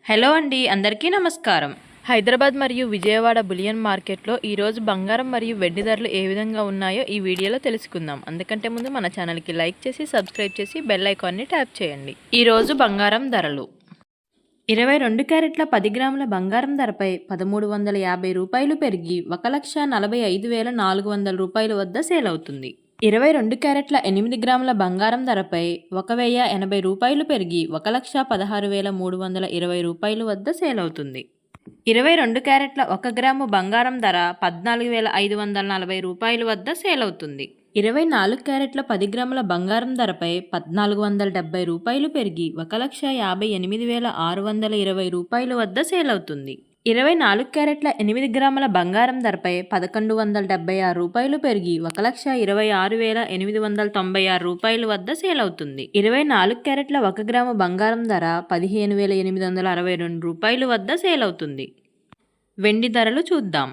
Hello అండి, అందరికీ నమస్కారం. హైదరాబాద్ మరియు విజయవాడ బులియన్ మార్కెట్లో ఈరోజు బంగారం మరియు వెండి ధరలు ఏ విధంగా ఉన్నాయో ఈ వీడియోలో తెలుసుకుందాం. అందుకంటే ముందు మన ఛానల్కి లైక్ చేసి సబ్స్క్రైబ్ చేసి బెల్ ఐకాన్ని ట్యాప్ చేయండి. ఈరోజు బంగారం ధరలు 22 క్యారెట్ల 10 గ్రాముల బంగారం ధరపై 1350 రూపాయలు పెరిగి 1,45,400 రూపాయల వద్ద సేల్ అవుతుంది. 22 క్యారెట్ల 8 గ్రాముల బంగారం ధరపై 1,080 రూపాయలు పెరిగి 1,16,320 రూపాయల వద్ద సేల్ అవుతుంది. 22 క్యారెట్ల 1 గ్రాము బంగారం ధర 14,540 రూపాయల వద్ద సేల్ అవుతుంది. 24 క్యారెట్ల 10 గ్రాముల బంగారం ధరపై 1,470 రూపాయలు పెరిగి 1,58,620 రూపాయల వద్ద సేల్ అవుతుంది. 24 క్యారెట్ల 8 గ్రాముల బంగారం ధరపై 1,176 రూపాయలు పెరిగి 1,26,896 రూపాయల వద్ద సేల్ అవుతుంది. 24 క్యారెట్ల 1 గ్రాము బంగారం ధర 15,862 రూపాయల వద్ద సేల్ అవుతుంది. వెండి ధరలు చూద్దాం.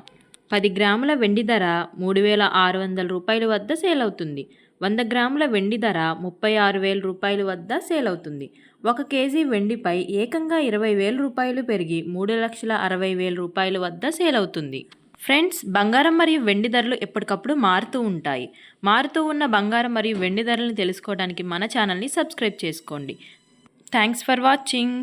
10 గ్రాముల వెండి ధర 3,600 రూపాయల వద్ద సేల్ అవుతుంది. 100 గ్రాముల వెండి ధర 36,000 రూపాయల వద్ద సేల్ అవుతుంది. 1 కేజీ వెండిపై ఏకంగా 20,000 రూపాయలు పెరిగి 3,60,000 రూపాయల వద్ద సేల్ అవుతుంది. ఫ్రెండ్స్, బంగారం మరియు వెండి ధరలు ఎప్పటికప్పుడు మారుతూ ఉంటాయి. మారుతూ ఉన్న బంగారం మరియు వెండి ధరలను తెలుసుకోవడానికి మన ఛానల్ని సబ్స్క్రైబ్ చేసుకోండి. Thanks for watching.